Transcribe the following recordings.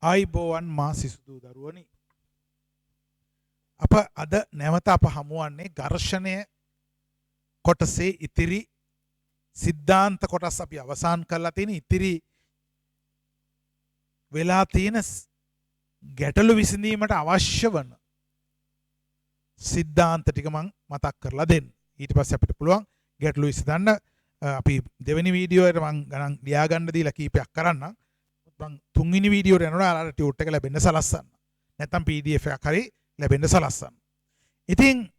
ආයිබෝවන් මා සිසුදු දරුවනි. අප අද නැවත අප හමුවන්නේ ඝර්ෂණය කොටසේ ඉතිරි සිද්ධාන්ත කොටස් අපි අවසන් කරලා තියෙන ඉතිරි වෙලා තියෙන ගැටලු විසඳීමට අවශ්‍ය වන සිද්ධාන්ත ටික මම මතක් කරලා දෙන්න. ඊට පස්සේ අපිට පුළුවන් ගැටලු විසඳන්න. අපි දෙවෙනි වීඩියෝ එකට මම ගණන් ලියා ගන්න දීලා කීපයක් කරන්නම්. මම තුන්වෙනි වීඩියෝට යනවා ඔයාලට ටියුට් එක ලැබෙන්න සලස්සන්න. නැත්නම් PDF එකක් හරි ලැබෙන්න සලස්සන්න. ඉතින්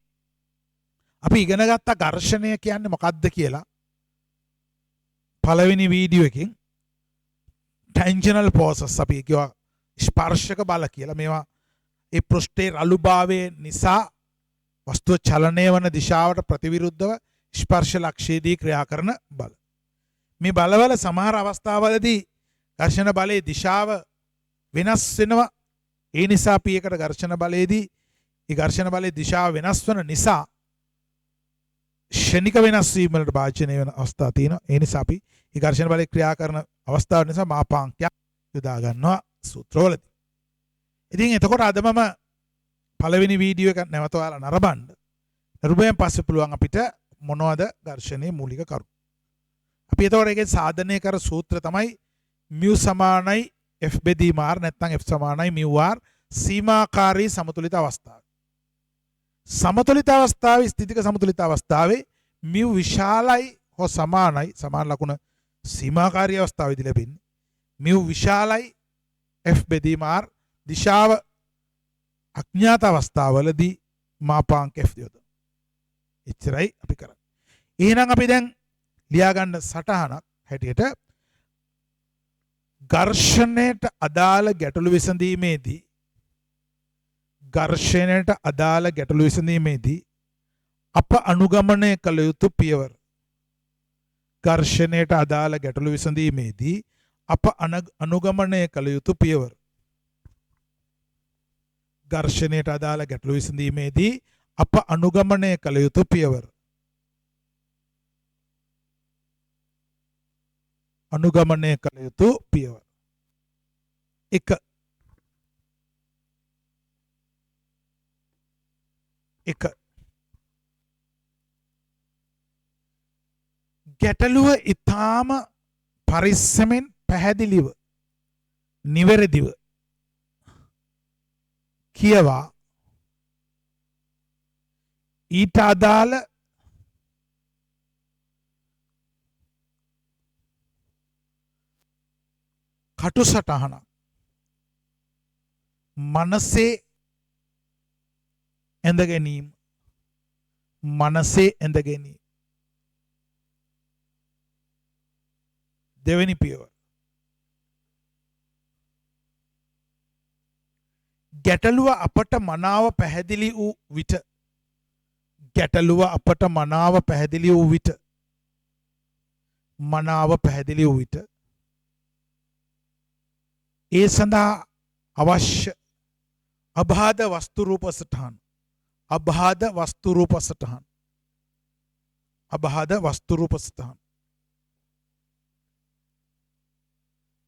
අපි ඉගෙන ගත්ත ඝර්ෂණය කියන්නේ මොකක්ද කියලා පළවෙනි වීඩියෝ එකෙන් ටැන්ජනල් ෆෝසස් අපි කියවා ස්පර්ශක බල කියලා. මේවා ඒ පෘෂ්ඨයේ රළුභාවය නිසා වස්තුව චලනය වන දිශාවට ප්‍රතිවිරුද්ධව ස්පර්ශ ලක්ෂයේදී ක්‍රියා කරන බල. මේ බලවල සමහර අවස්ථාවලදී ඝර්ෂණ බලයේ දිශාව වෙනස් වෙනවා. ඒ නිසා අපි ඒකට ඝර්ෂණ බලයේදී ඒ ඝර්ෂණ බලයේ දිශාව වෙනස් වෙන නිසා ක්ෂණික වෙනස් වීම වලට භාජනය වෙන අවස්ථා තියෙනවා. ඒ නිසා අපි ඒ ඝර්ෂණ බලයේ ක්‍රියා කරන අවස්ථාව නිසා මාපාංකයක් යොදා ගන්නවා සූත්‍රවලදී. ඉතින් එතකොට අද මම පළවෙනි වීඩියෝ එක නැවත ඔයාලා නරඹන්න. නරඹුවෙන් පස්සේ පුළුවන් අපිට මොනවද ඝර්ෂණයේ මූලික කරුණු. අපි එතකොට ඒකේ සාධනය කර සූත්‍ර තමයි mu සමානයි f බෙදීම r නැත්නම් f සමානයි mu r සීමාකාරී සමතුලිත අවස්ථාව. සමතුලිත අවස්ථාවේ ස්ථිතික සමතුලිත අවස්ථාවේ mu විශාලයි හෝ සමානයි සමාන ලකුණ සීමාකාරී අවස්ථාවේදී ලැබෙන්නේ. mu විශාලයි f බෙදීම r දිශාව අඥාත අවස්ථාවලදී මාපාංක f යොදන. එච්චරයි අපි කරන්නේ. එහෙනම් අපි දැන් ලියා ගන්න සටහනක් හැටියට ඝර්ෂණයට අදාළ ගැටලු විසඳීමේදී අප අනුගමනය කළ යුතු පියවර. ඝර්ෂණයට අදාළ ගැටලු විසඳීමේදී අප අනුගමනය කළ යුතු පියවර. ඝර්ෂණයට අදාළ ගැටලු විසඳීමේදී අප අනුගමනය කළ යුතු පියවර. අනුගමනය කළ යුතු පියවර. 1. ගැටලුව ඊටාම පරිස්සමෙන් පැහැදිලිව නිවැරදිව කියවා ඊට අදාළ කටුසටහනක් මනසේ ඇඳ ගැනීම. දෙවෙනි පියවර. ගැටලුව අපට මනාව පැහැදිලි වූ විට ඒ සඳහා අවශ්‍ය අබාධ වස්තු රූප සටහන්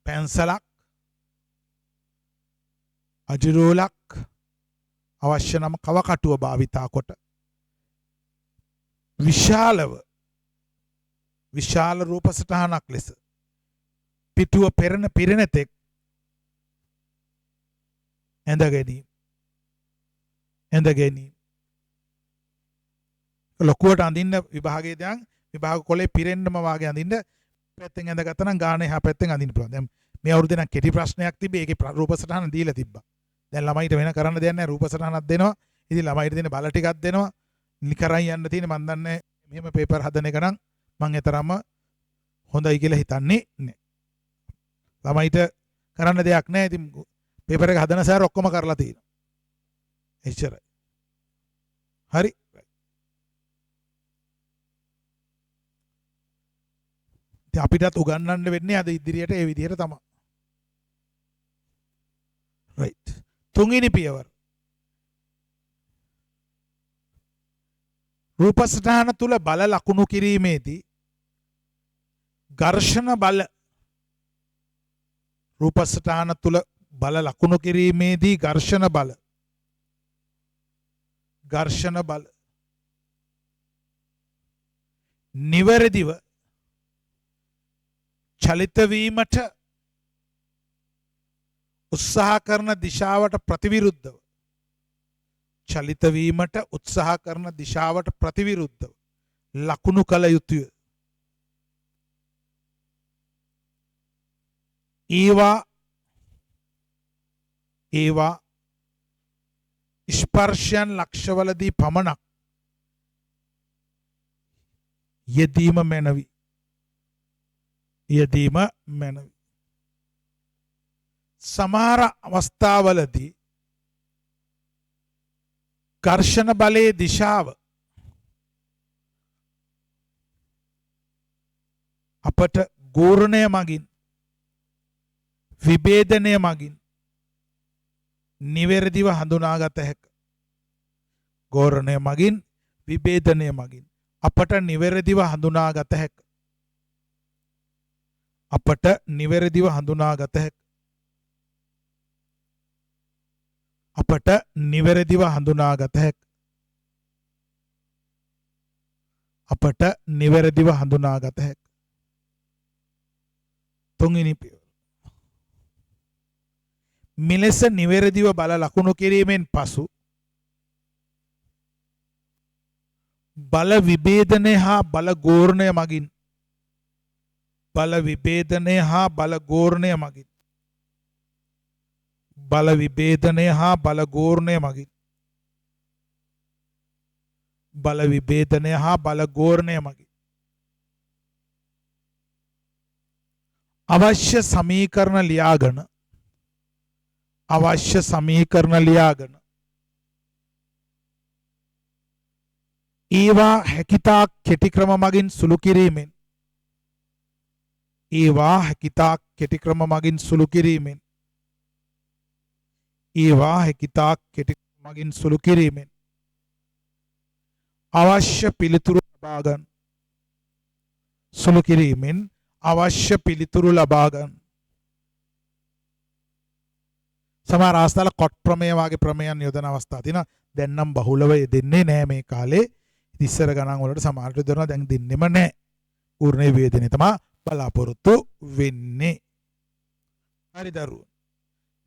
පැන්සලක් අජිරෝලක් අවශ්‍ය නම් කවකටුව භාවිතා කොට විශාල රූප සටහනක් ලෙස පිටුව පිරෙන තෙක් ඇඳ ගැනීම. ලොකුවට අඳින්න විභාගයේ දැන් විභාග කොලේ පිරෙන්නම වාගේ අඳින්න පැත්තෙන් ඇඳගත්තා නම් ගාන එහා පැත්තෙන් අඳින්න පුළුවන්. දැන් මේ අවුරුද්දේ නම් කෙටි ප්‍රශ්නයක් තිබ්බේ. ඒකේ රූප සටහන දීලා තිබ්බා. දැන් ළමයිට වෙන කරන්න දෙයක් නැහැ. රූප සටහනක් දෙනවා. ඉතින් ළමයිට දෙන බල ටිකක් දෙනවා. නිකරන් යන්න තියෙන මන් දන්නේ මෙහෙම පේපර් හදන එක නම් මං එතරම්ම හොඳයි කියලා හිතන්නේ නැහැ. ළමයිට කරන්න දෙයක් නැහැ. ඉතින් පේපර් එක හදන සෑර ඔක්කොම කරලා තියෙනවා. එච්චරයි. හරි. ඉතින් අපිටත් උගන්වන්න වෙන්නේ අද ඉදිරියට ඒ විදිහට තමයි. රයිට්. තුන්වෙනි පියවර. රූප සටහන තුල බල ලකුණු කිරීමේදී ඝර්ෂණ බල රූප සටහන තුල බල ලකුණු කිරීමේදී ඝර්ෂණ බල නිවැරදිව චලිත වීමට උත්සාහ කරන දිශාවට ප්‍රතිවිරුද්ධව චලිත වීමට උත්සාහ කරන දිශාවට ප්‍රතිවිරුද්ධව ලකුණු කළ යුතුය. ඒවා ස්පර්ශයන් ලක්ෂවලදී පමණක් යෙදීම මැනවි. සමහර අවස්ථාවලදී ඝර්ෂණ බලයේ දිශාව අපට ගෝරණය මගින් විභේදනය මගින් නිවැරදිව හඳුනාගත හැක. ගෝරණය මගින් විභේදනය මගින් අපට නිවැරදිව හඳුනාගත හැක. අපට නිවැරදිව හඳුනාගත හැක. අපට නිවැරදිව හඳුනාගත හැක. අපට නිවැරදිව හඳුනාගත හැක. තුන්වෙනි පියවර. මෙලෙස නිවැරදිව බල ලකුණු කිරීමෙන් පසු බල විභේදනය හා බල ගෝරණය මගින් බල විභේදනය හා බල ගෝරණය මගින් බල විභේදනය හා බල ගෝරණය මගින් බල විභේදනය හා බල ගෝරණය මගින් අවශ්‍ය සමීකරණ ලියාගෙන ඒවා හැකිතාක් කෙටි ක්‍රම මගින් සුළු කිරීමෙන් අවශ්‍ය පිළිතුරු ලබා ගන්න. සමහර අවස්ථාවල කොට් ප්‍රමේය වගේ ප්‍රමේයන් යොදන අවස්ථා තියෙනවා. දැන් නම් බහුලව දෙන්නේ නැහැ මේ කාලේ. ඉස්සර ගණන් වලට සමහරට දෙනවා, දැන් දෙන්නෙම නැහැ. පූර්ණ වේදනේ තමයි බලාපොරොත්තු වෙන්නේ. හරි දරුවෝ.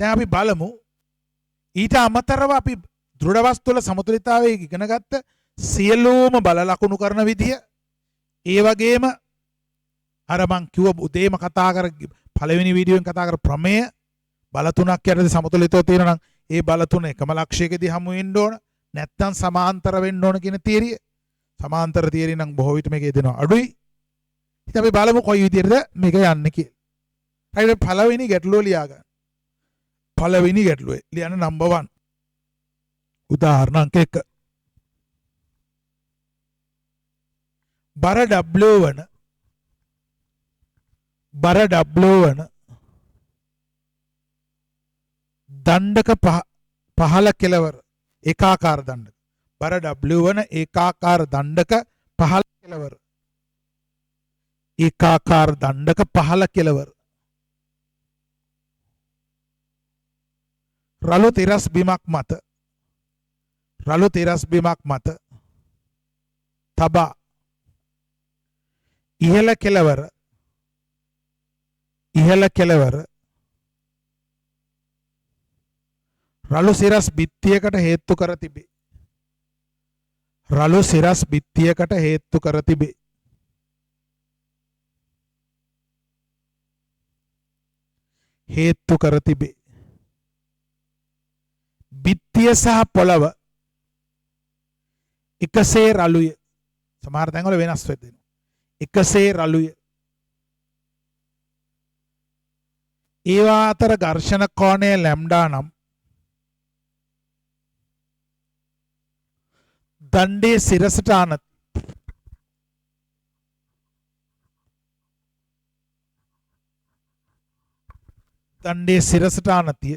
දැන් අපි බලමු ඊට අමතරව අපි දෘঢ় වස්තු වල සමතුලිතතාවය ඉගෙන ගත්ත සියලුම බල ලකුණු කරන විදිය, ඒ වගේම අර මං කිව්ව උදේම කතා කර පළවෙනි වීඩියෝෙන් කතා කර ප්‍රමේය බල තුනක් යටතේ සමතුලිතව තියෙනවා නම් ඒ බල තුන එකම ලක්ෂයකදී හමු වෙන්න ඕන, නැත්නම් සමාන්තර වෙන්න ඕන කියන තියරිය. සමාන්තර තියරිය නම් බොහෝ විට මේකේ දෙනවා අඩුයි. ඉතින් අපි බලමු කොයි විදිහටද මේක යන්නේ කියලා. හරිද? පළවෙනි ගැටලුව ලියා ගන්න. පළවෙනි ගැටලුවේ ලියන්න නම්බර් 1. උදාහරණ අංක 1. බර W වන දණ්ඩක පහළ කෙලවර ඒකාකාර දණ්ඩක. බර W වන ඒකාකාර දණ්ඩක පහළ කෙලවර. ඒකාකාර දණ්ඩක පහළ කෙලවර. රළු තිරස් බිමක් මත තබා ඉහළ කෙලවර රළු සිරස් බිත්තියකට හේතු කර තිබේ. බිත්තිය සහ පොළව එකසේ රළුය. සමහර තැන්වල වෙනස් වෙනවා. එකසේ රළුය. ඒවා අතර ඝර්ෂණ කෝණය ලැම්ඩා නම් දණ්ඩේ සිරසට ආනතිය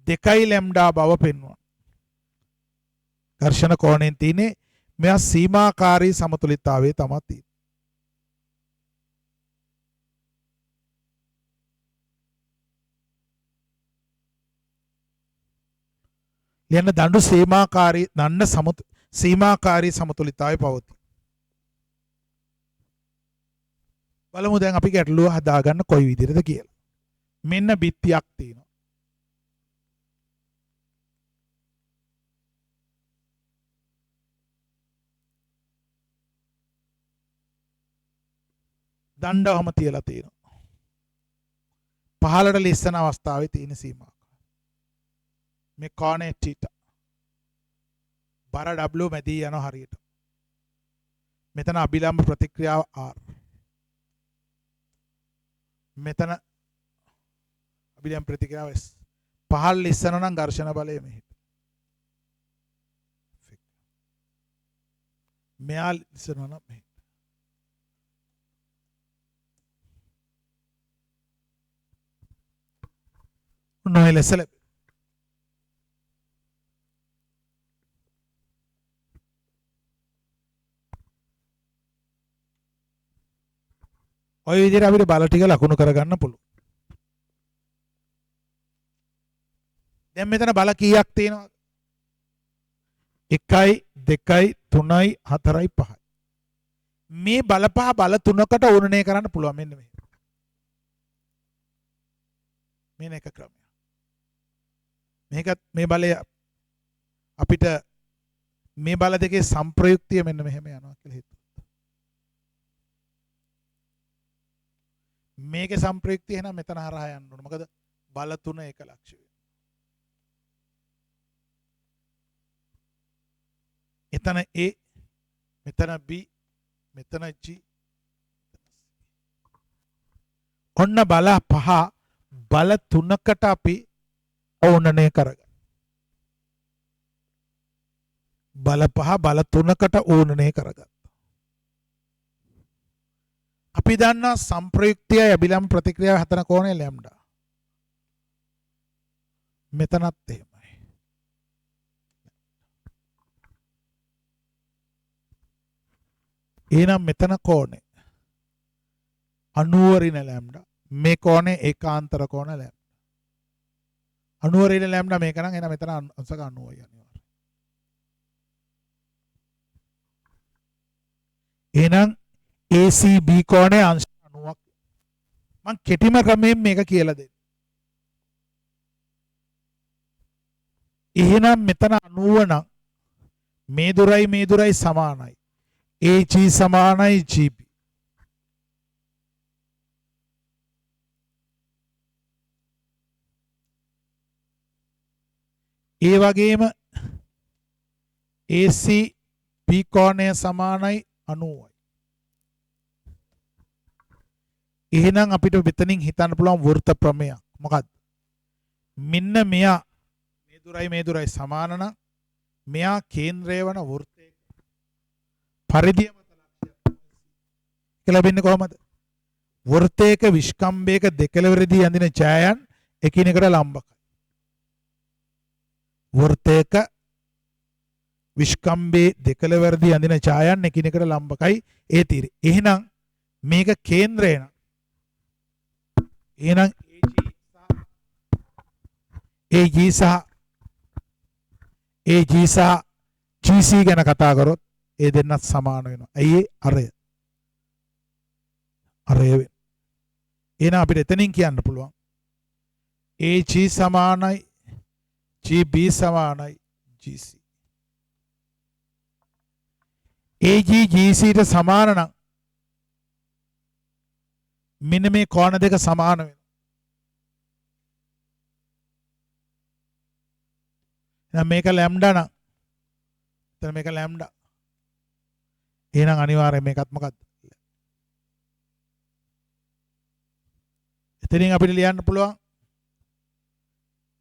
2 ලැම්ඩා බව පෙන්වනවා. ඝර්ෂණ කෝණයෙන් තියෙන්නේ මෙයා සීමාකාරී සමතුලිතතාවයේ තමයි තියෙන්නේ. ලියන්න දඬු සීමාකාරී සමතුලිතතාවය පවතී. බලමු දැන් අපි ගැටලුව හදාගන්න කොයි විදිහටද කියලා. මෙන්න බිත්තියක් තියෙනවා. දණ්ඩවම තියලා තියෙනවා. පහළට ලිස්සන අවස්ථාවේ තියෙන සීමාකාරය. මේ කෝණය θ. බර W මැදී යන හරියට. මෙතන අභිලම්බ ප්‍රතික්‍රියාව R. මෙතන අභිලම්බ ප්‍රතික්‍රියාව S. පහළ ලිස්සන නම් ඝර්ෂණ බලය මෙහෙට. මෙහා ලිස්සන නම් මෙහෙට. නොය ලෙස ලැබේ. ඔය විදිහට අපිට බල ටික ලකුණු කරගන්න පුළුවන්. දැන් මෙතන බල කීයක් තියෙනවද? 1යි 2යි 3යි 4යි 5යි. මේ බල පහ බල තුනකට ඕනනේ කරන්න පුළුවන් මෙන්න මේ. මේන එක ක්‍රමයක්. මේකත් මේ බලය අපිට මේ බල දෙකේ සම්ප්‍රයුක්තිය මෙන්න මෙහෙම යනවා කියලා හිතුවා. මේකේ සම්ප්‍රයුක්තිය එහෙනම් මෙතන හරහා යන්න ඕන. මොකද බල තුන එක ලක්ෂ වෙනවා. එතන A, මෙතන B, මෙතන G. ඔන්න බල පහ බල තුනකට අපි ඕනනේ කරගන්න. බල පහ බල තුනකට ඕනනේ කරගන්න. අපි දන්නා සම්ප්‍රයුක්තිය අභිලම්බ ප්‍රතික්‍රියාව හතර කෝණය ලැම්ඩා. මෙතනත් එහෙමයි. එහෙනම් මෙතන කෝණය 90 ඍණ ලැම්ඩා. මේ කෝණය ඒකාන්තර කෝණ ලැම්ඩා. 90 ඍණ ලැම්ඩා මේක නම් එහෙනම් මෙතන අංශක 90යි අනිවාර්යයෙන්. එහෙනම් ACB කෝණය අංශ 90ක්. මම කෙටිම ක්‍රමයෙන් මේක කියලා දෙන්න. එහෙනම් මෙතන 90 නම් මේ දුරයි සමානයි. AG සමානයි GB. ඒ වගේම ACB කෝණය සමානයි 90යි. එහෙනම් අපිට මෙතනින් හිතන්න පුළුවන් වෘත්ත ප්‍රමේයක්. මොකද්ද? මෙන්න මෙයා මේ දුරයි සමාන නම් මෙයා කේන්ද්‍රය වන වෘත්තයක පරිධිය මත ලක්ෂයක් ලැබෙන්නේ කොහමද? වෘත්තයක විස්කම්භයක දෙකළවරදී ඇඳින ඡායයන් එකිනෙකට ලම්බකයි. වෘත්තයක විස්කම්භයේ දෙකළවරදී ඇඳින ඡායයන් එකිනෙකට ලම්බකයි ඒ තීරය. එහෙනම් මේක කේන්ද්‍රය නම් එහෙනම් AG සහ GC ගැන කතා කරොත් ඒ දෙන්නත් සමාන වෙනවා. ඇයි අරය වෙන්නේ. එහෙනම් අපිට එතනින් කියන්න පුළුවන් AG සමානයි GB සමානයි GC. AG GCට සමාන නම් මෙන්න මේ කෝණ දෙක සමාන වෙනවා. එහෙනම් මේක ලැම්ඩා නම් එතන මේක ලැම්ඩා. එහෙනම් අනිවාර්යයෙන් මේකත් මොකද්ද? එතනින් අපිට ලියන්න පුළුවන්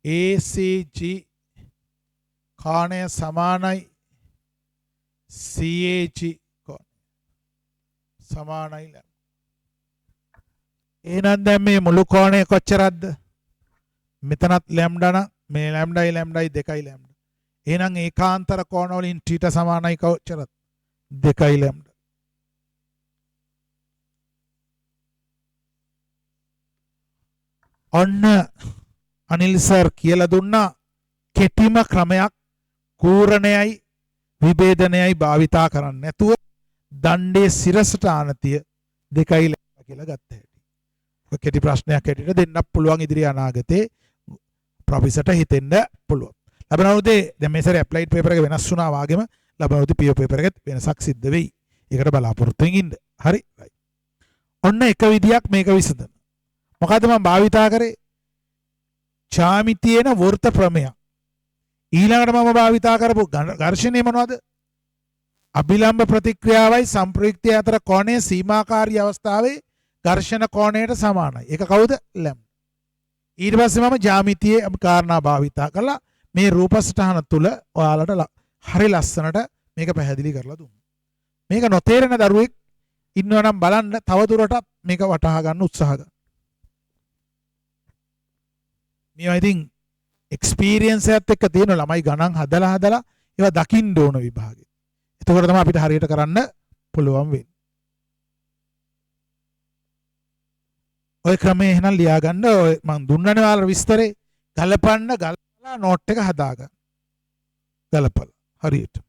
ACG කෝණය සමානයි CAG කෝණය සමානයි ලැම්ඩා. එහෙනම් දැන් මේ මුළු කෝණය කොච්චරක්ද? මෙතනත් ලැම්ඩා නම් මේ ලැම්ඩායි දෙකයි ලැම්ඩා. එහෙනම් ඒකාන්තර කෝණ වලින් θ සමානයි කොච්චරද? දෙකයි ලැම්ඩා. ඔන්න අනිල් සර් කියලා දුන්නා කෙටිම ක්‍රමයක් කූරණයයි විභේදනයයි භාවිතා කරන්නේ නැතුව දණ්ඩේ සිරසට ආනතිය 2යි ලැබුවා කියලා ගත්ත හැටි. ඔය කෙටි ප්‍රශ්නයක් හැටියට දෙන්නත් පුළුවන් ඉදිරි අනාගතේ ප්‍රොෆෙසර්ට හිතෙන්න පුළුවන්. ලබන අවුරුද්දේ දැන් මේ සැරේ ඇප්ලයිඩ් පේපර් එක වෙනස් වුණා වගේම ලබන අවුරුද්දේ පියෝ පේපර් එකත් වෙනසක් සිද්ධ වෙයි. ඒකට බලාපොරොත්තු වෙමින් ඉන්න. හරි. ඔන්න එක විදියක් මේක විසඳන. මොකද්ද මම භාවිතා කරේ? ජ්‍යාමිතියේන වෘත්ත ප්‍රමේය. ඊළඟට මම භාවිතා කරපු ඝර්ෂණය මොනවද? අභිලම්බ ප්‍රතික්‍රියාවයි සම්ප්‍රයුක්තය අතර කෝණය සීමාකාරී අවස්ථාවේ ඝර්ෂණ කෝණයට සමානයි. ඒක කවුද? ලැම්. ඊට පස්සේ මම ජ්‍යාමිතියේ කාරණා භාවිතා කළා. මේ රූපසටහන තුල ඔයාලට හරි ලස්සනට මේක පැහැදිලි කරලා දුන්නා. මේක නොතේරෙන දරුවෙක් ඉන්නවා නම් බලන්න තවදුරටත් මේක වටහා ගන්න උත්සාහ ගන්න. මේවා ඉතින් එක්ස්පීරියන්ස් එකත් එක්ක තියෙන ළමයි ගණන් හදලා ඒවා දකින්න ඕන විභාගෙ. එතකොට තමයි අපිට හරියට කරන්න පුළුවන් වෙන්නේ. ඔය ක්‍රමයේ එහෙනම් ලියා ගන්න. ඔය මම දුන්නනේ ඔයාලට විස්තරේ. ගලපලා නෝට් එක හදාගන්න. ගලපලා හරියට.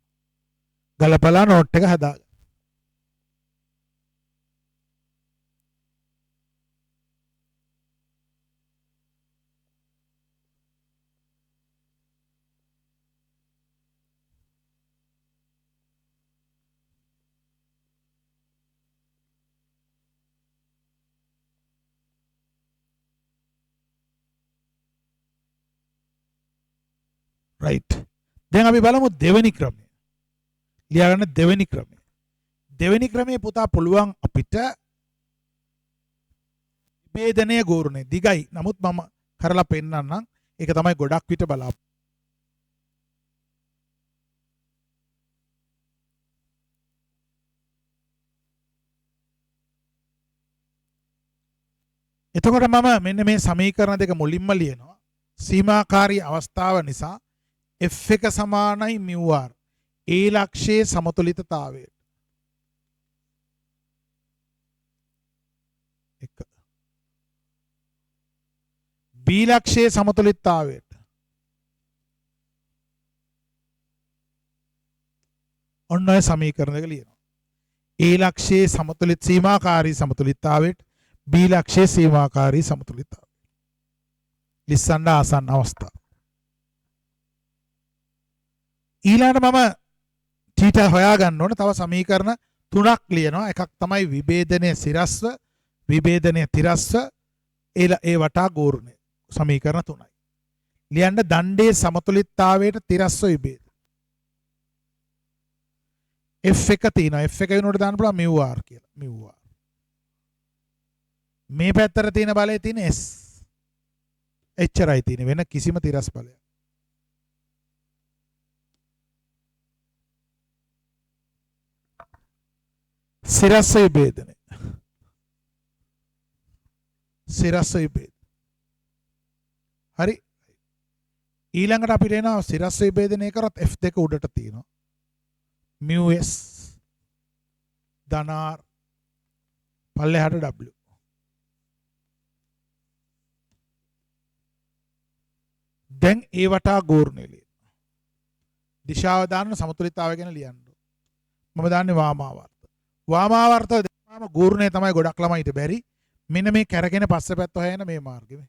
ගලපලා නෝට් එක හදාගන්න. රයිට්. දැන් අපි බලමු දෙවෙනි ක්‍රමය. ලියා ගන්න දෙවෙනි ක්‍රමය. දෙවෙනි ක්‍රමයේ පුතා පුළුවන් අපිට විභේදනය ගෝරුනේ දිගයි. නමුත් මම කරලා පෙන්නන්නම්. ඒක තමයි ගොඩක් විට බලාපොරොත්තු. එතකොට මම මෙන්න මේ සමීකරණ දෙක මුලින්ම ලියනවා. සීමාකාරී අවස්ථාව නිසා F එක සමානයි μr. A ලක්ෂයේ සමතුලිතතාවයට. එක. B ලක්ෂයේ සමතුලිතතාවයට. ඔන්න ඔය සමීකරණ දෙක ලියනවා. A ලක්ෂයේ සීමාකාරී සමතුලිතතාවයට B ලක්ෂයේ සීමාකාරී සමතුලිතතාවය. ලිස්සන්න ආසන්න අවස්ථාව. ඊළඟට මම θ හොයා ගන්න ඕන තව සමීකරණ තුනක් ලියනවා. එකක් තමයි විභේදනයේ සිරස්ව, විභේදනයේ තිරස්ව, ඒ වටා ගෝරුණය. සමීකරණ තුනයි. ලියන්න දණ්ඩේ සමතුලිතතාවයට තිරස්ව විභේද. F එක තියෙනවා. F එක වෙනුවට දාන්න පුළුවන් μr කියලා. μr. මේ පැත්තට තියෙන බලය තියෙන S. එච්චරයි තියෙන්නේ. වෙන කිසිම තිරස් බලයක්. සිරස්ස විභේදනය. සිරස්ස විභේද. හරි. ඊළඟට අපිට එනවා සිරස්ස විභේදනය කරත් F2 උඩට තියෙනවා. μs ධන R පල්ලෙහාට W. දැන් ඒ වටා ගෝරුණේ ලියන. දිශාව දාන්න සමතුලිතතාවය ගැන ලියන්න. මම දාන්නේ වාමාවර්ත. වාමාවර්ත දැම්මම ගෝරුණේ තමයි ගොඩක් ළමයිට බැරි. මෙන්න මේ කැරගෙන පස්ස පැත්ත හොයන මේ මාර්ගෙම.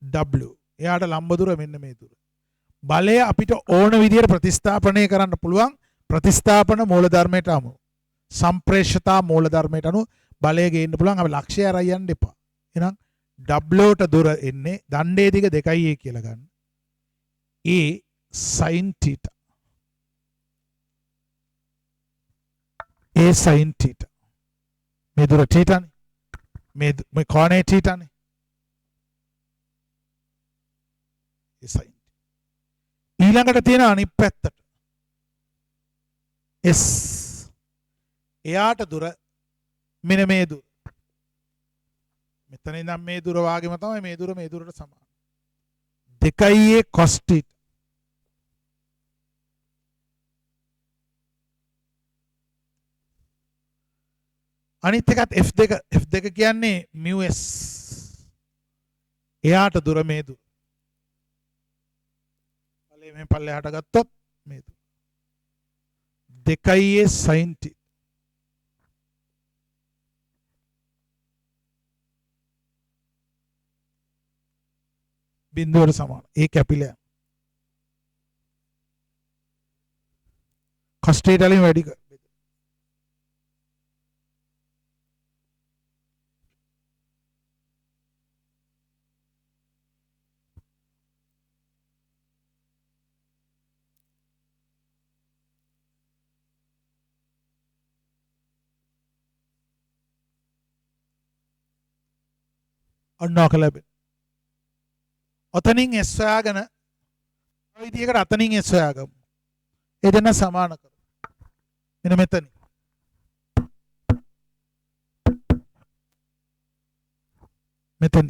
W. එයාට ලම්බ දුර මෙන්න මේ දුර. බලය අපිට ඕන විදිහට ප්‍රතිස්ථාපනය කරන්න පුළුවන්. ප්‍රතිස්ථාපන මූලධර්මයට අනුව. සම්ප්‍රේෂතා මූලධර්මයට අනුව බලය ගේන්න පුළුවන්. අපි ලක්ෂය අරන් යන්න එපා. එහෙනම් W ට දුර එන්නේ දණ්ඩේ දිග 2a කියලා ගන්න. A sin theta. A sin theta. මේ දුර theta නේ. මේ කෝණය theta නේ. A sin. ඊළඟට තියෙන අනිත් පැත්තට S. එයාට දුර මෙන්න මේ දුර. මෙතන ඉඳන් මේ දුර වාගේම තමයි මේ දුරට සමාන. 2a cos theta. අනිත් එකත් F2 කියන්නේ μs. එයාට දුර මේ දුර. බලේ මේ පල්ලෙහාට ගත්තොත් මේ දෙකයි sin t බිඳුවට සමාන. ඒ කැපිලා කස්ටේට වලින් වැඩි කර. ඔන්නෝක ලැබෙන. ඔතනින් S හොයාගෙන ඔය විදිහකට අතනින් S හොයාගමු. ඒ දෙන්න සමාන කරමු. මෙන්න මෙතන. මෙතන.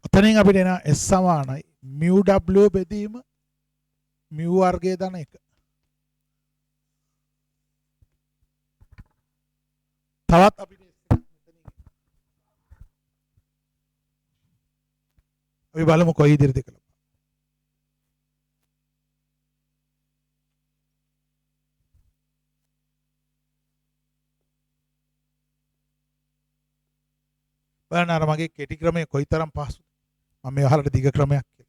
ඔතනින් අපිට එන S සමානයි mu w බෙදීම mu වර්ගය දන එක. තවත් අපිට අපි බලමු කොයි විදිහටද කියලා. බලන්න අර මගේ කෙටි ක්‍රමය කොයිතරම් පහසුද. මම මේ අහලට දිග ක්‍රමයක් කියලා.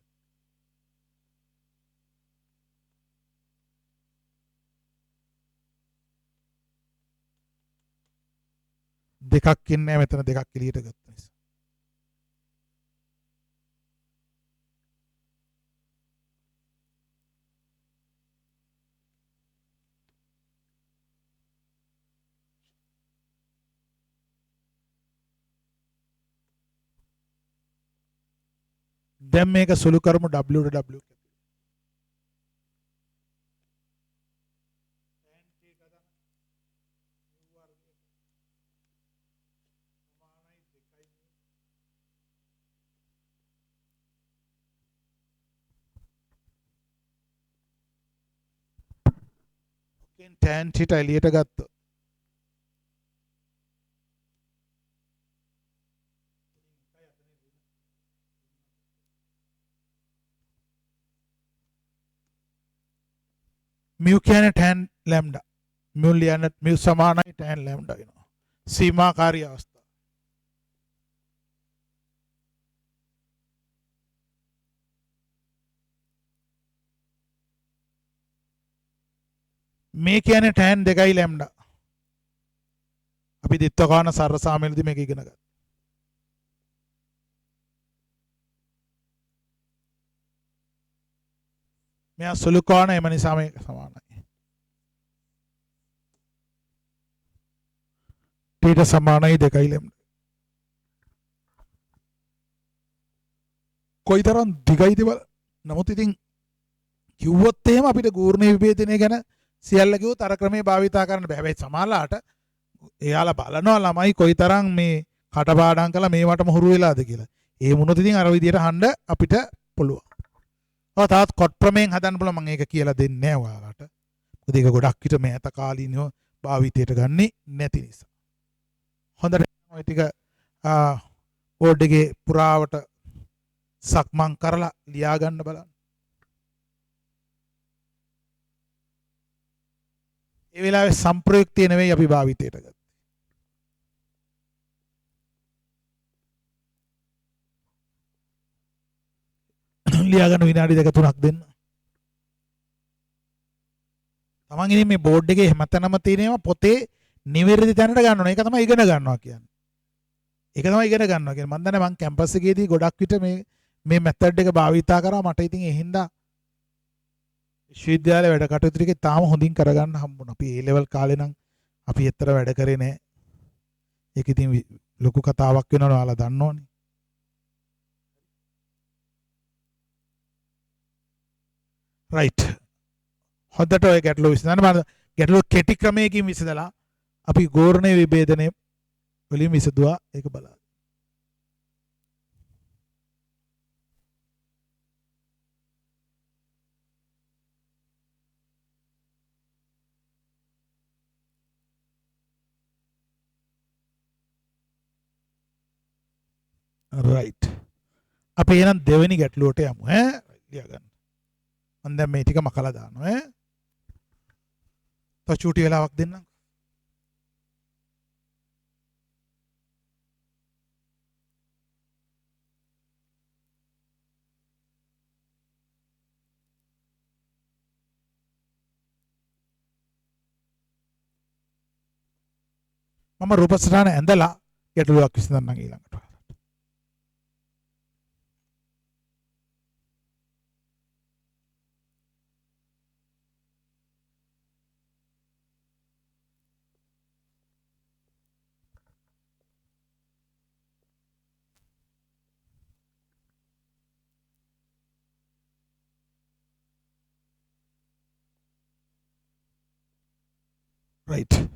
දෙකක් ඉන්නේ මෙතන දෙකක් එළියට ගත්ත නිසා. දැන් මේක සුළු කරමු w ට w. tan theta එළියට ගත්තොත් mu කියන්නේ tan lambda mu ලියන්න mu සමානයි tan lambda වෙනවා සීමාකාරී අවස්ථාව. මේ කියන්නේ tan 2යි lambda. අපි දිත්වකාන සරසාමයේදී මේක ඉගෙන ගත්තා. මෙයා සුළු කෝණ එම නිසා මේක සමානයි. ටීට සමානයි 2යි lambda. කොයිතරම් දිගයිද බල. නමුත් ඉතින් කිව්වොත් එහෙම අපිට ගූර්ණ විභේදනය ගැන සියල්ල කිව්වොත් අර ක්‍රමේ භාවිතා කරන්න බෑ. හැබැයි සමහරලාට එයාලා බලනවා ළමයි කොයිතරම් මේ කටපාඩම් කළා මේවටම හුරු වෙලාද කියලා. ඒ වුණොත් ඉතින් අර විදියට අහන්න අපිට පුළුවන්. ඔය තාත් කොට් ප්‍රමේයෙන් හදන්න පුළුවන්. මම ඒක කියලා දෙන්නේ නැහැ ඔයාලට. මොකද ඒක ගොඩක් විට මෑත කාලීනව භාවිතයට ගන්නෙ නැති නිසා. හොඳට ඔය ටික බෝඩ් එකේ පුරාවට සක්මන් කරලා ලියා ගන්න බලන්න. ඒ වෙලාවේ සම්ප්‍රයුක්තිය නෙවෙයි අපි භාවිතයට ගත්තේ. ලියා ගන්න විනාඩි 2-3ක් දෙන්න. තමන් ඉතින් මේ බෝඩ් එකේ හැමතැනම තියෙනවා පොතේ නිවැරදි තැනට ගන්න ඕනේ. ඒක තමයි ඉගෙන ගන්නවා කියන්නේ. ඒක තමයි ඉගෙන ගන්නවා කියන්නේ. මම දන්නේ මම කැම්පස් එකේදී ගොඩක් විට මේ මෙතඩ් එක භාවිතා කරා. මට ඉතින් ඒ හින්දා විශ්වවිද්‍යාලේ වැඩ කටයුතු ටික තාම හොඳින් කරගන්න හම්බුණා. අපි A level කාලේ නම් අපි ඇත්තට වැඩ කරේ නෑ. ඒක ඉතින් ලොකු කතාවක් වෙනවා ඔයාලා දන්නවනේ. රයිට්. හොඳට ඔය ගැටලුව විසඳන්න. මම ගැටලුව කෙටි ක්‍රමයකින් විසඳලා අපි ගෝර්ණ විභේදනය වලින් විසඳුවා. ඒක බලන්න. රයිට්. අපි එහෙනම් දෙවෙනි ගැටලුවට යමු ඈ. ලියා ගන්න. මම දැන් මේ ටික මකලා දානවා ඈ. තව චූටි වෙලාවක් දෙන්නම්. මම රූපසටහන ඇඳලා ගැටලුවක් විසඳන්නම් ඊළඟට. රයිට්.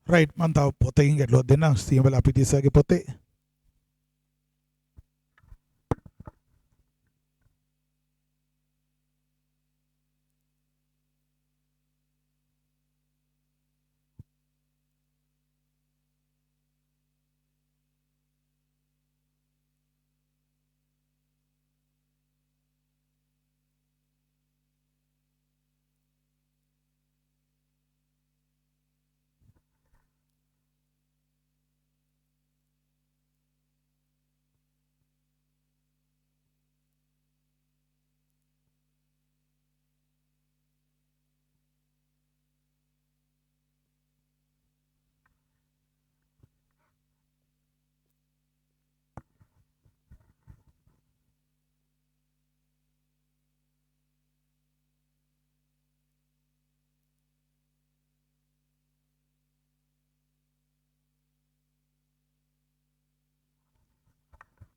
රයිට්. මම තව පොතකින් ගැටලුවක් දෙන්නම්. සියඹල අපිටිසගේ පොතේ.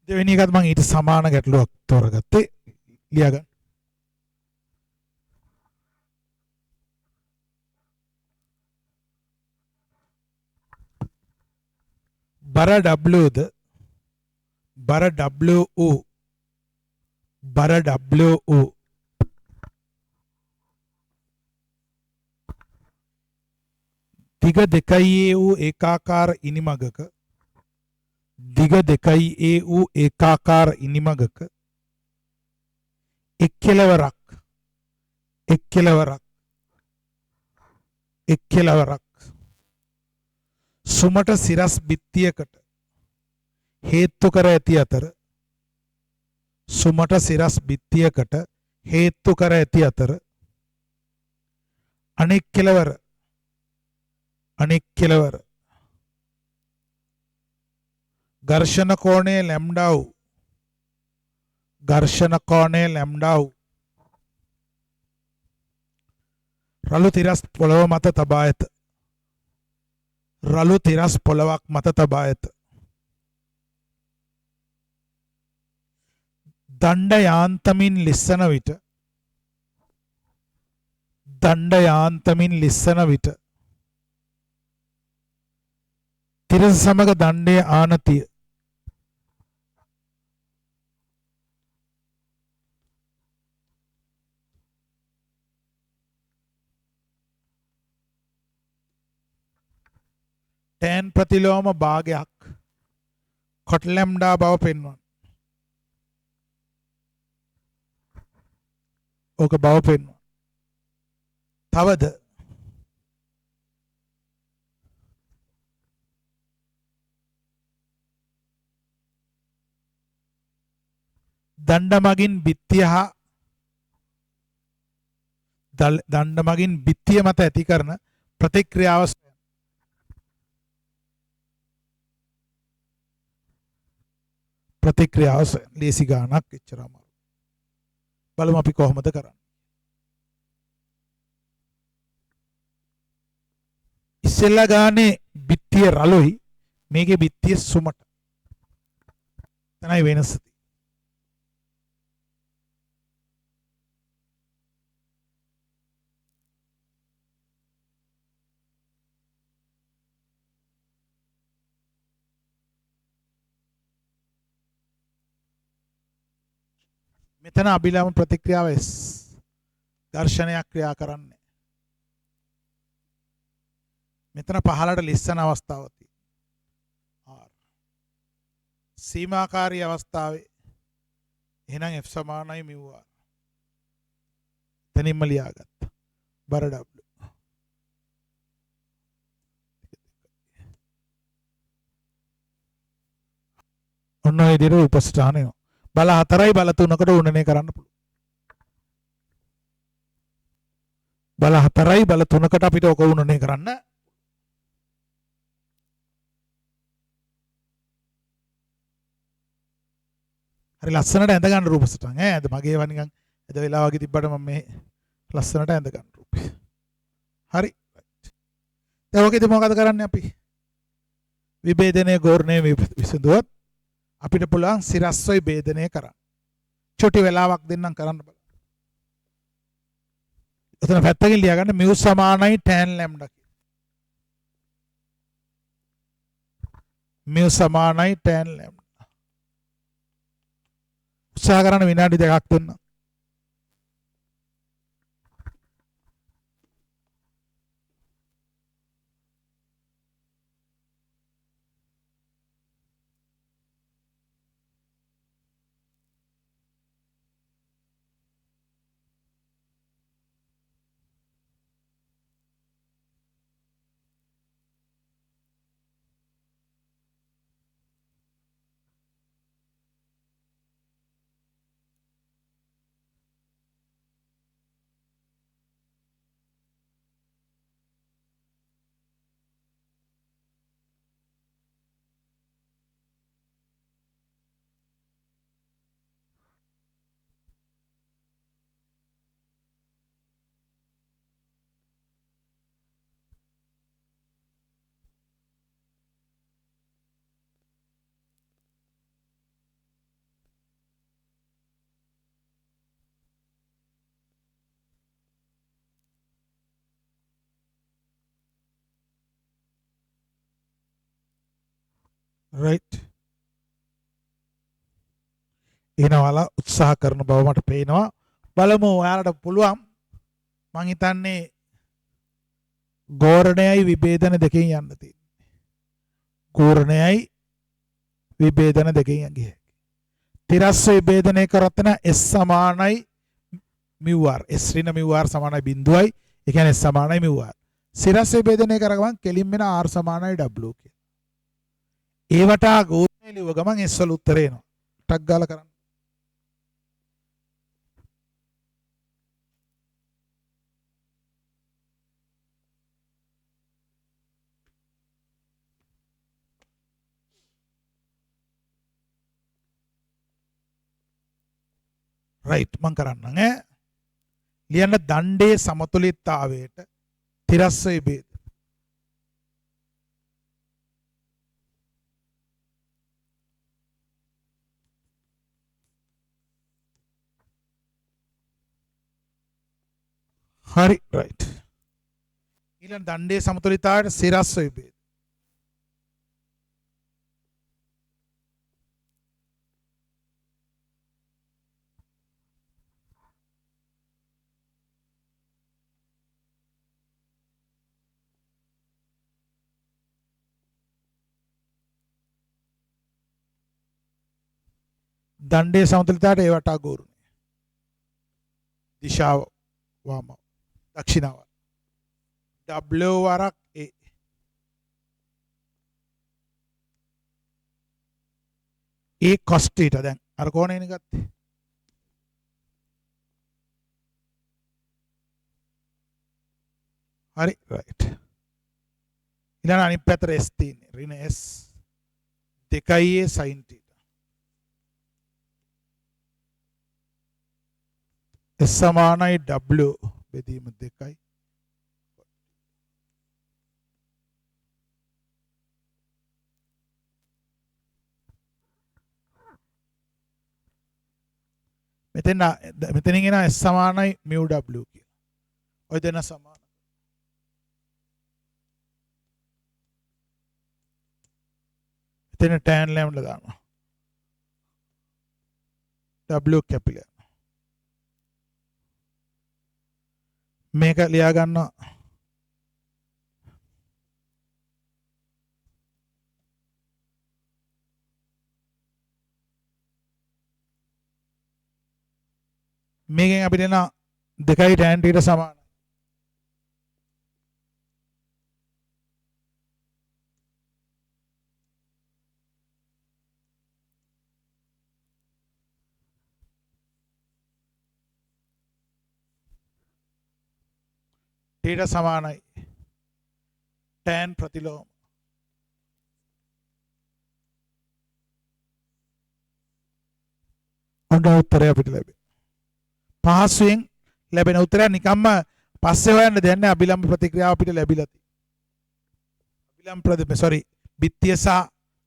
දෙවෙනි එකත් මම ඊට සමාන ගැටලුවක් තෝරගත්තේ. ලියා ගන්න. බර W ද බර WO බර WO දිග දෙකයි වූ ඒකාකාර ඉනිමගක දිග දෙකයි ඒ වූ ඒකාකාර ඉනිමගක එක් කෙලවරක් සුමට සිරස් බිත්තියකට හේතු කර ඇති අතර සුමට සිරස් බිත්තියකට හේතු කර ඇති අතර අනෙක් කෙලවර ඝර්ෂණ කෝණය ලැම්ඩා වූ රළු තිරස් පොළව මත තබා ඇත. රළු තිරස් පොළවක් මත තබා ඇත. දණ්ඩ යාන්තමින් ලිස්සන විට තිරස සමග දණ්ඩේ ආනතිය ටෑන් ප්‍රතිලෝම භාගයක් කොට් ලැම්ඩා බව පෙන්වන. ඕක බව පෙන්වන. තවද දණ්ඩ මගින් බිත්තිය මත ඇති කරන ප්‍රතික්‍රියාව ලේසි ගානක් එච්චර අමාරු. බලමු අපි කොහොමද කරන්නේ. ඉස්සෙල්ලා ගානේ බිත්තිය රළුයි මේකේ බිත්තිය සුමට. තනයි වෙනස. මෙතන අභිලම ප්‍රතික්‍රියාව S ඝර්ෂණයක් ක්‍රියා කරන්නේ. මෙතන පහළට ලිස්සන අවස්ථාව තියෙනවා. R සීමාකාරී අවස්ථාවේ එහෙනම් F සමානයි μ R. එතනින්ම ලියාගත්තා. බර W. ඔන්න ඔය විදිහට උපස්ථානය. බල 4යි බල 3කට උණනේ කරන්න පුළුවන්. බල 4යි බල 3කට අපිට ඔක උණනේ කරන්න. හරි ලස්සනට ඇඳ ගන්න රූප සටහන් ඈ. අද මගේ ඒවා නිකන් ඇද වෙලා වගේ තිබ්බට මම මේ ලස්සනට ඇඳ ගන්න රූපේ. හරි. දැන් ඔකේදී මොකද කරන්නේ අපි? විභේදනයේ ගෝර්ණය විසඳුවත් අපිට පුළුවන් සිරස්වයි ભેදනය කරන්න. චොටි වෙලාවක් දෙන්නම් කරන්න බලන්න. එතන පැත්තකින් ලියා ගන්න mu සමානයි tan lambda කියලා. mu සමානයි tan lambda. උත්සාහ කරන විනාඩි 2ක් දෙන්න. right. එනවාලා උත්සාහ කරන බව මට පේනවා. බලමු ඔයාලට පුළුවන්. මං හිතන්නේ ගෝරණයයි විභේදන දෙකෙන් යන්න තියෙන්නේ. ගෝරණයයි විභේදන දෙකෙන් යන්නේ. තිරස්ස විභේදනය කරත් නම් S සමානයි μ R. S ඍණ μ R සමානයි බිඳුවයි. ඒ කියන්නේ S සමානයි μ R. සිරස්ස විභේදනය කර ගමන් කෙලින් වෙන R සමානයි W කියලා. ඒවට ගෝරණය ලියව ගමන් S වල උත්තරේ එනවා. ටක් ගාලා කරන්න. රයිට් මං කරන්නම් ඈ. ලියන්න දණ්ඩේ සමතුලිතතාවයට තිරස්ස විභේද. හරි රයිට්. ඊළඟ දණ්ඩේ සමතුලිතතාවයට සිරස්ස විභේද. දණ්ඩේ සමතුලිතතාවයට ඒ වටා ගෝරුනේ. දිශාව වම දක්ෂිනාව. W වරක් A. A cos theta දැන් අර කෝණයනේ ගත්තේ. හරි රයිට්. ඊළඟ අනිත් පැත්තට S තියෙන්නේ. ඍණ S 2A sin theta. S සමානයි W බෙදීම 2යි. මෙතනින් එන S සමානයි mu w කියලා. ඔය දෙන සමාන. මෙතන tan lambda දානවා. W කැපිලා. මේක ලියා ගන්නවා. මේකෙන් අපිට එන 2 tan θ සමානයි. θ සමානයි tan ප්‍රතිලෝම. අන්න උත්තරය අපිට ලැබෙයි. පහසුවෙන් ලැබෙන උත්තරය නිකම්ම පස්සේ හොයන්න දෙයක් නැහැ. අභිලම්බ ප්‍රතික්‍රියාව අපිට ලැබිලා තියෙනවා. බිත්තිය සහ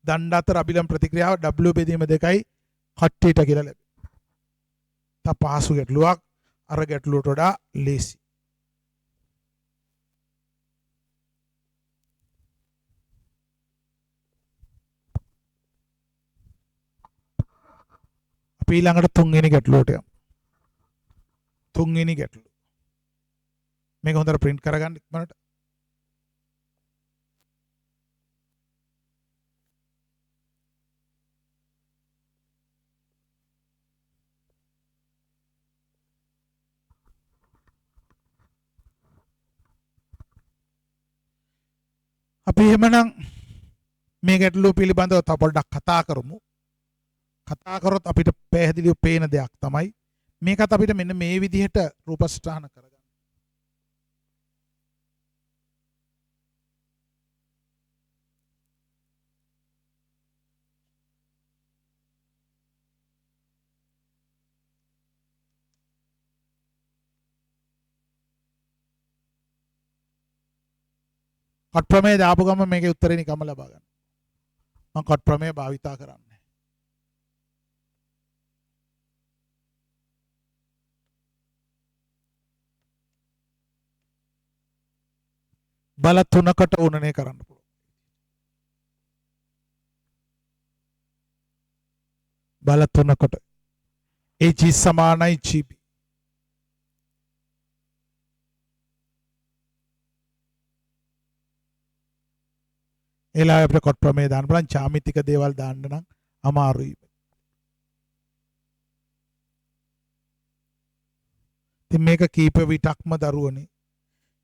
දණ්ඩ අතර අභිලම්බ ප්‍රතික්‍රියාව W බෙදීම 2යි කට්ටියට කියලා ලැබෙනවා. තා පහසු ගැටලුවක් අර ගැටලුවට වඩා ලේසි. අපි ඊළඟට තුන්වෙනි ගැටලුවට යමු. තුන්වෙනි ගැටලුව. මේක හොඳට print කරගන්න ඉක්මනට. අපි එහෙමනම් මේ ගැටලුව පිළිබඳව තව පොඩ්ඩක් කතා කරමු. කතා කරොත් අපිට පැහැදිලිව පේන දෙයක් තමයි මේකත් අපිට මෙන්න මේ විදිහට රූපස්ථාන කරගන්න. කට් ප්‍රමේය දාපු ගමන් මේකේ උත්තරේ නිකම්ම ලබා ගන්න. මම කට් ප්‍රමේය භාවිතා කරන්නේ. බල 3කට උනනේ කරන්න පුළුවන්. බල 3කට AG සමානයි GB. එලා අපිට කොට ප්‍රමේය දාන්න බලන්න ජ්‍යාමිතික දේවල් දාන්න නම් අමාරුයි. ඉතින් මේක කීප විටක්ම දරුවනේ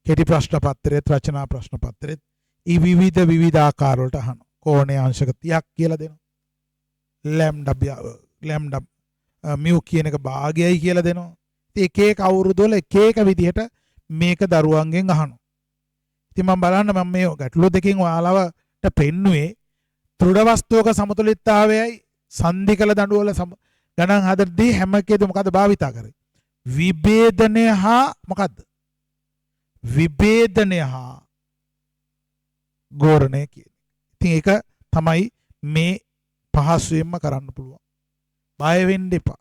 කෙටි ප්‍රශ්න පත්‍රයේත් රචනා ප්‍රශ්න පත්‍රයේත් ඊ විවිධ ආකාර වලට අහනවා. කෝණයේ අංශක 30ක් කියලා දෙනවා. ලැම්ඩා මියු කියන එක භාගයයි කියලා දෙනවා. ඉතින් එක එක අවුරුදු වල එක එක විදිහට මේක දරුවන්ගෙන් අහනවා. ඉතින් මම බලන්න මම මේ ගැටලු දෙකෙන් ඔයාලවට පෙන්නුවේ දෘಢ වස්තුවක සමතුලිතතාවයයි සංධි කළ දඬු වල ගණන් හදද්දී හැම එකේදී මොකද භාවිතා කරේ? විභේදනය හා මොකද්ද? විභේදනය හා ගෝරණය කියන්නේ. ඉතින් ඒක තමයි මේ පහසුවෙන්ම කරන්න පුළුවන්. බය වෙන්න එපා.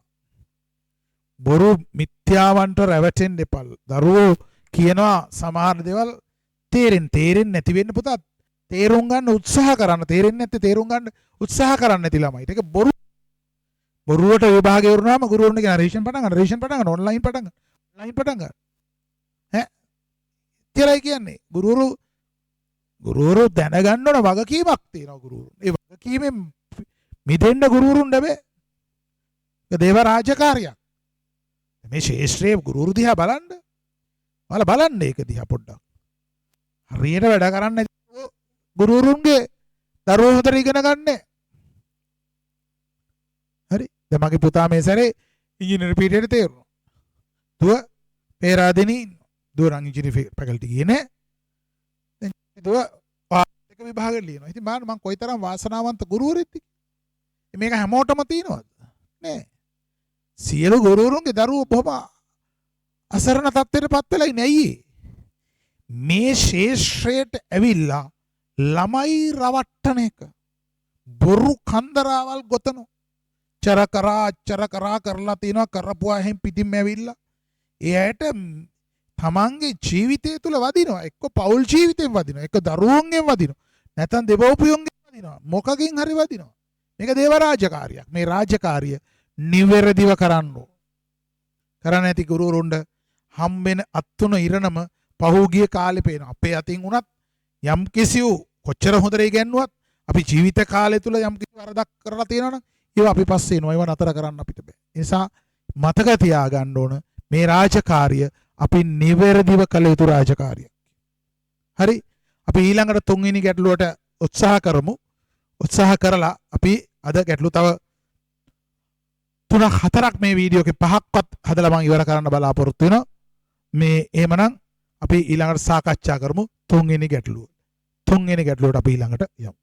බොරු මිත්‍යාවන්ට රැවටෙන්න එපා. දරුවෝ කියනවා සමහර දේවල් තේරෙන්නේ නැති වෙන්න පුතා. තේරුම් ගන්න උත්සාහ කරන්න. තේරෙන්නේ නැත්te තේරුම් ගන්න උත්සාහ කරන්න නැති ළමයිට. ඒක බොරුවට විභාගය වුණාම ගුරුවරුන්ගේ රිවිෂන් පටන් ගන්න ඔන්ලයින් පටන් ගන්න. ඈ කියලා කියන්නේ ගුරුවරු දැනගන්න ඕන වගකීමක් තියෙනවා ගුරුවරු. ඒ වගකීමෙන් මිදෙන්න ගුරුවරුන් බෑ. ඒක දේව රාජකාරියක්. මේ ශේෂ්ත්‍රයේ ගුරුවරු දිහා බලන්න. ඔයාලා බලන්න ඒක දිහා පොඩ්ඩක්. හරියට වැඩ කරන්නේ ගුරුවරුන්ගේ දරුවෝ හොඳට ඉගෙන ගන්න. හරි. දැන් මගේ පුතා මේ සැරේ ඉංජිනේරු පීඨයට තේරුණා. දුව පේරාදෙනී දුව නම් ඉංජිනේරු ෆැකල්ටි ගියේ නෑ. දැන් දුව එක විභාගෙට ලියනවා. ඉතින් බලන්න මම කොයිතරම් වාසනාවන්ත ගුරුවරයෙක්ද? මේක හැමෝටම තියෙනවද? නෑ. සියලු ගුරුවරුන්ගේ දරුවෝ බොහොම අසරණ තත්ත්වයට පත් වෙලා ඉන්නේ. ඇයි මේ ශේෂ්ත්‍රයට ඇවිල්ලා ළමයි රවට්ටන එක බොරු කන්දරාවල් ගොතනවා. අච්චර කරා කරලා තියෙනවා කරපුවා එහෙන් පිටින්ම ඇවිල්ලා ඒ ඇයට තමන්ගේ ජීවිතය තුළ වදිනවා එක්ක පෞල් ජීවිතයෙන් වදිනවා එක්ක දරුවන්ගෙන් වදිනවා නැත්නම් දෙමව්පියන්ගෙන් වදිනවා මොකකින් හරි වදිනවා මේක දේව රාජකාරියක් මේ රාජකාරිය නිවැරදිව කරන්න කරන්න ඇති ගුරුවරුන්ට හම්බෙන අත්තුන ඉරණම පහුගිය කාලේ පේනවා අපේ අතින් උනත් යම් කිසි කොච්චර හොඳට ඉගෙනුවත් අපි ජීවිත කාලය තුළ යම් කිසි වරදක් කරලා තියෙනවා නම් ඒවා අපි පස්සේ එනවා ඒවා නතර කරන්න අපිට බෑ ඒ නිසා මතක තියාගන්න ඕන මේ රාජකාරිය අපි නිවැරදිව කළ යුතු රාජකාරියක් හරි අපි ඊළඟට තුන්වෙනි ගැටලුවට උත්සාහ කරමු උත්සාහ කරලා අපි අද ගැටලු තව 3-4ක් මේ වීඩියෝ එකේ 5ක්වත් හදලා මම ඉවර කරන්න බලාපොරොත්තු වෙනවා මේ එහෙමනම් අපි ඊළඟට සාකච්ඡා කරමු තුන්වෙනි ගැටලුව අපි ඊළඟට යමු